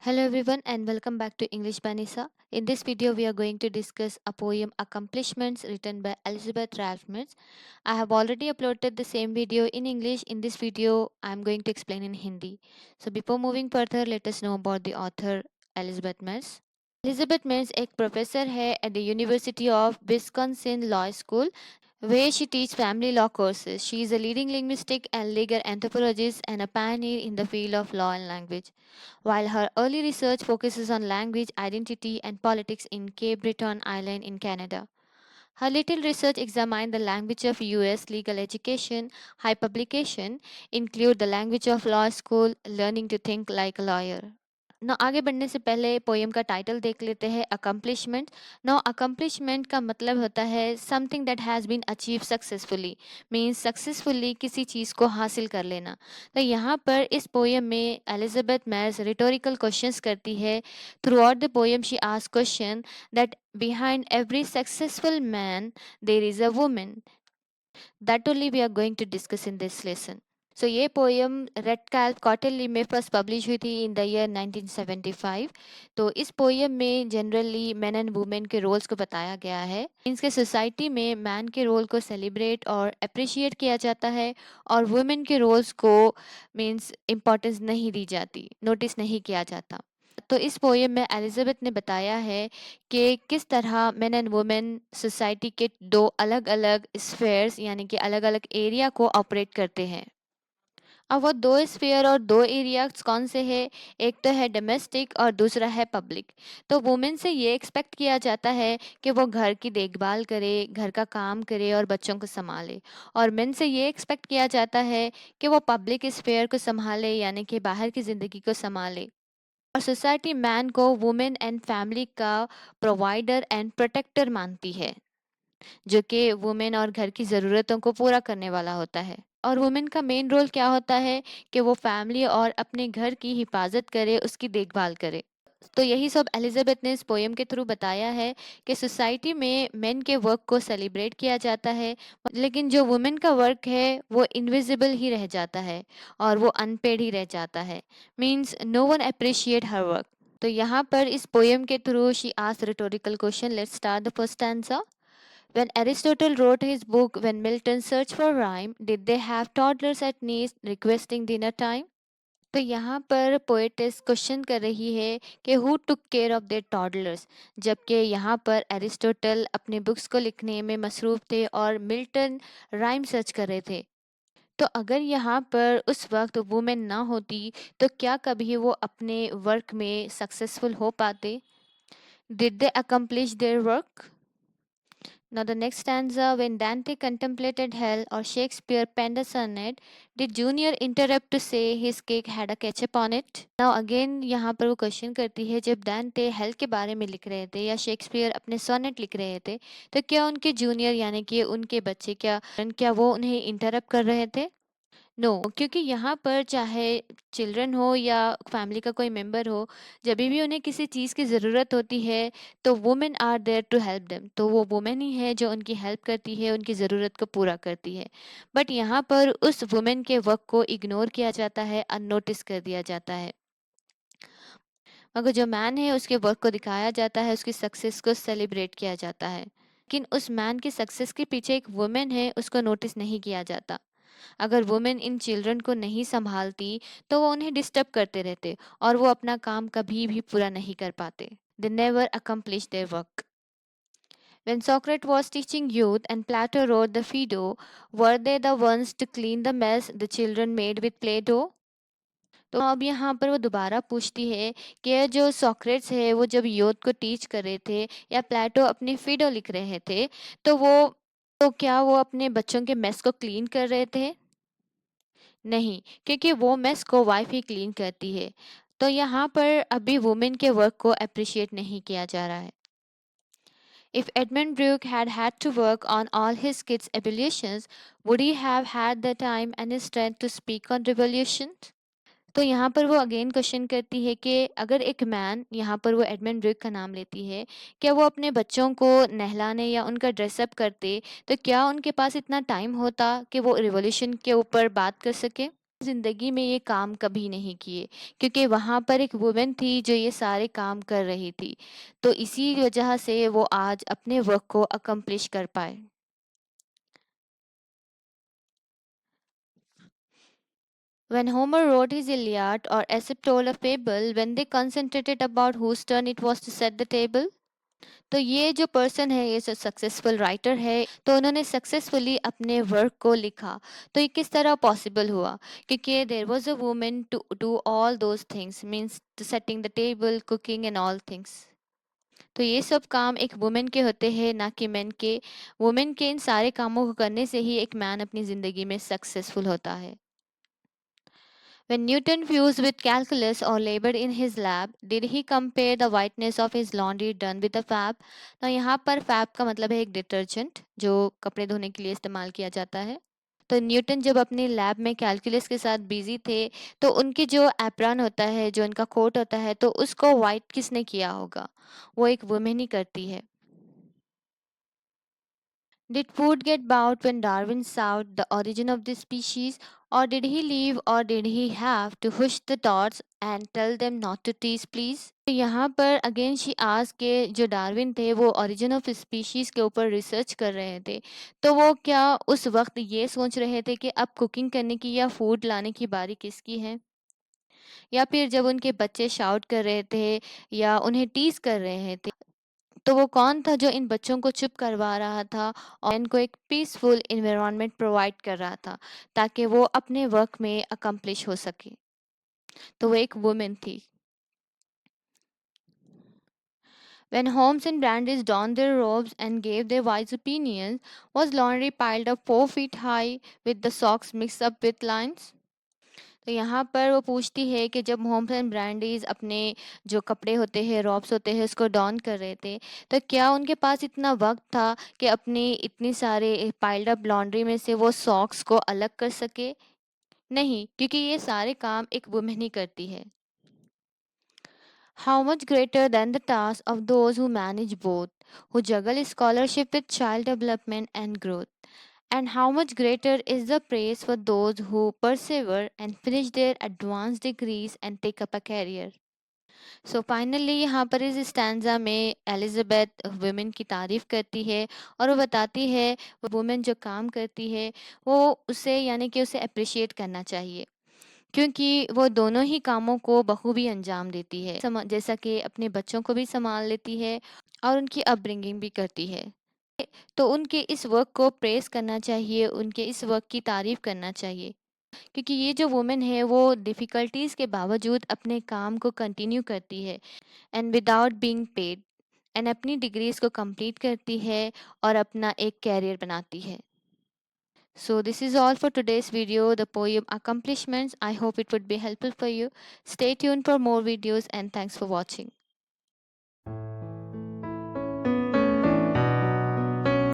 Hello everyone and welcome back to English by Nisa. In this video we are going to discuss a poem Accomplishments written by Elizabeth Ralph Mills. I have already uploaded the same video in English. In this video I am going to explain in Hindi. So before moving further, let us know about the author Elizabeth Mills. Elizabeth Mills एक professor है at the University of Wisconsin Law School where she teaches family law courses. She is a leading linguistic and legal anthropologist and a pioneer in the field of law and language. While her early research focuses on language, identity, and politics in Cape Breton Island in Canada. Her little research examined the language of US legal education. High publication include the language of law school, learning to think like a lawyer. ना आगे बढ़ने से पहले poem का title देख लेते हैं accomplishment. No accomplishment का मतलब होता है something that has been achieve successfully, means successfully किसी चीज़ को हासिल कर लेना। तो यहाँ पर इस पोएम में एलिजाबेथ मैर्स रिटोरिकल क्वेश्चंस करती है। Through out the poem she asks question that behind every successful man there is a woman. That only we are going to discuss in this lesson. So ये poem red कैल्फ quarterly में first publish हुई थी in the year 1975। तो इस poem में generally man and women के roles को बताया गया है। मीन्स के सोसाइटी में मैन के रोल को सेलिब्रेट और अप्रिशिएट किया जाता है और वुमेन के रोल्स को मीन्स इम्पोर्टेंस नहीं दी जाती, नोटिस नहीं किया जाता। तो इस पोएम में एलिजाबेथ ने बताया है कि किस तरह मेन एंड वुमेन सोसाइटी के दो अलग अलग स्फेयर्स यानी कि अलग अलग एरिया को ऑपरेट करते हैं। अब वो दो स्फीयर और दो एरियाज कौन से हैं? एक तो है डोमेस्टिक और दूसरा है पब्लिक। तो वुमेन से ये एक्सपेक्ट किया जाता है कि वो घर की देखभाल करे, घर का काम करे और बच्चों को संभाले, और मेन से ये एक्सपेक्ट किया जाता है कि वो पब्लिक स्फीयर को संभाले यानी कि बाहर की ज़िंदगी को संभाले। और सोसाइटी मैन को वुमेन एंड फैमिली का प्रोवाइडर एंड प्रोटेक्टर मानती है, जो कि वुमेन और घर की ज़रूरतों को पूरा करने वाला होता है। और वुमेन का मेन रोल क्या होता है कि वो फैमिली और अपने घर की हिफाजत करे, उसकी देखभाल करे। तो यही सब एलिजाबेथ ने इस पोएम के थ्रू बताया है कि सोसाइटी में मेन के वर्क को सेलिब्रेट किया जाता है, लेकिन जो वुमेन का वर्क है वो इनविजिबल ही रह जाता है और वो अनपेड ही रह जाता है। Means no one appreciate her work. तो यहाँ पर इस पोएम के through she asked rhetorical question. Let's start the first answer. When Aristotle wrote his book When Milton Searched for Rhyme, did they have toddlers at knees requesting dinner time? तो यहाँ पर poetess question कर रही है कि who took care of their toddlers, जबकि यहाँ पर एरिस्टोटल अपने बुक्स को लिखने में मसरूफ थे और मिल्टन राइम सर्च कर रहे थे। तो अगर यहाँ पर उस वक्त वुमेन ना होती तो क्या कभी वो अपने वर्क में सक्सेसफुल हो पाते? Did they accomplish their work? Now, the next stanza, when Dante contemplated hell or Shakespeare penned a sonnet, did Junior interrupt to say his cake had a ketchup on it? Now, again यहाँ पर वो question करती है, जब डांटे hello के बारे में लिख रहे थे या शेक्सपियर अपने सोनेट लिख रहे थे, तो क्या उनके जूनियर यानी कि उनके बच्चे क्या वो उन्हें इंटरप्ट कर रहे थे? नो, क्योंकि यहाँ पर चाहे चिल्ड्रन हो या फैमिली का कोई मेंबर हो, जब भी उन्हें किसी चीज़ की ज़रूरत होती है तो women are there to help them. तो वो वुमेन ही है जो उनकी हेल्प करती है, उनकी ज़रूरत को पूरा करती है। बट यहाँ पर उस वुमेन के वर्क को इग्नोर किया जाता है, अननोटिस कर दिया जाता है। मगर जो मैन है उसके वर्क को दिखाया जाता है, उसकी सक्सेस को सेलिब्रेट किया जाता है। लेकिन उस मैन की सक्सेस के पीछे एक वुमेन है, उसको नोटिस नहीं किया जाता। अगर वुमेन इन चिल्ड्रन को नहीं संभालती तो वो उन्हें डिस्टर्ब करते रहते और वो अपना काम कभी भी पूरा नहीं कर पाते। They never accomplish their work. When Socrates was teaching youth and Plato wrote the Phaedo, were they the ones to clean the mess the children made with Play-Doh? तो अब यहाँ पर वो दोबारा पूछती है कि ये जो सॉक्रेट्स है वो जब यूथ को टीच कर रहे थे या प्लेटो अपनी फिडो लिख रहे थे, तो क्या वो अपने बच्चों के मेस को क्लीन कर रहे थे? नहीं, क्योंकि वो मेस को वाइफ ही क्लीन करती है। तो यहाँ पर अभी वुमेन के वर्क को अप्रिशिएट नहीं किया जा रहा है। If Edmund Burke had had to work on all his kids' evolutions, would he have had the time and the strength to speak on revolutions? तो यहाँ पर वो अगेन क्वेश्चन करती है कि अगर एक मैन, यहाँ पर वो एडमंड ब्रूक का नाम लेती है, क्या वो अपने बच्चों को नहलाने या उनका ड्रेसअप करते, तो क्या उनके पास इतना टाइम होता कि वो रिवॉल्यूशन के ऊपर बात कर सके? ज़िंदगी में ये काम कभी नहीं किए, क्योंकि वहाँ पर एक वुमन थी जो ये सारे काम कर रही थी। तो इसी वजह से वो आज अपने वर्क को अकम्प्लिश कर पाए। When Homer wrote his Iliad or Aesop told a fable, when they concentrated about whose turn it was to set the table, तो ये जो पर्सन है, ये जो सक्सेसफुल राइटर है, तो उन्होंने सक्सेसफुली अपने वर्क को लिखा। तो ये किस तरह पॉसिबल हुआ? क्योंकि there was a woman to do all those things, means setting the table, cooking and all things. तो ये सब काम एक वुमेन के होते हैं, ना कि मैन के। वुमेन के इन सारे कामों को करने से ही एक मैन अपनी ज़िंदगी में सक्सेसफुल होता है। When Newton fused with calculus or labored in his lab, did he compare the whiteness of his laundry done with a fab? तो यहाँ पर फैब का मतलब है एक डिटर्जेंट जो कपड़े धोने के लिए इस्तेमाल किया जाता है। तो न्यूटन जब अपने लैब में कैलकुलस के साथ बिजी थे, तो उनके जो एप्रॉन होता है, जो उनका कोट होता है, तो उसको वाइट किसने किया होगा? वो एक वुमेन ही करती है। Did food get bought when Darwin sought the origin of the species, or did he leave, or did he have to hush the thoughts and tell them not to tease please? तो यहाँ पर again she आज के जो Darwin थे वो origin of species के ऊपर रिसर्च कर रहे थे। तो वो क्या उस वक्त ये सोच रहे थे कि अब कुकिंग करने की या फूड लाने की बारी किसकी है? या फिर जब उनके बच्चे शाउट कर रहे थे या उन्हें टीज कर रहे थे, तो वो कौन था जो इन बच्चों को चुप करवा रहा था और इनको एक पीसफुल एनवायरनमेंट प्रोवाइड कर रहा था ताकि वो अपने वर्क में अकम्प्लिश हो सके? तो वो एक वुमेन थी। When Holmes and Brandeis donned their robes and gave their wise opinions, was laundry piled up 4 feet high with the socks mixed up with lines? तो यहाँ पर वो पूछती है कि जब होम्स एंड ब्रांडीज अपने जो कपड़े होते हैं, रॉब्स होते हैं, उसको डॉन कर रहे थे, तो क्या उनके पास इतना वक्त था कि अपनी इतनी सारे पाइल्ड अप लॉन्ड्री में से वो सॉक्स को अलग कर सके? नहीं, क्योंकि ये सारे काम एक वुमेन ही करती है। How much greater than the task of those who manage both, who juggle scholarship with child development and growth? And how much greater is the praise for those who persevere and finish their advanced degrees and take up a career? So finally यहाँ पर इस stanza में Elizabeth women की तारीफ करती है और वो बताती है वो वुमेन जो काम करती है वो उसे यानी कि उसे अप्रिशिएट करना चाहिए, क्योंकि वो दोनों ही कामों को बखूबी अंजाम देती है। जैसा कि अपने बच्चों को भी संभाल लेती है और उनकी अपब्रिंगिंग भी करती है। तो उनके इस वर्क को प्रेस करना चाहिए, उनके इस वर्क की तारीफ करना चाहिए, क्योंकि ये जो वुमेन है वो डिफ़िकल्टीज़ के बावजूद अपने काम को कंटिन्यू करती है and without being paid, and अपनी डिग्रीज़ को कंप्लीट करती है और अपना एक करियर बनाती है। So this is all for today's video, the poem Accomplishments. I hope it would be helpful for you. Stay tuned for more videos and thanks for watching.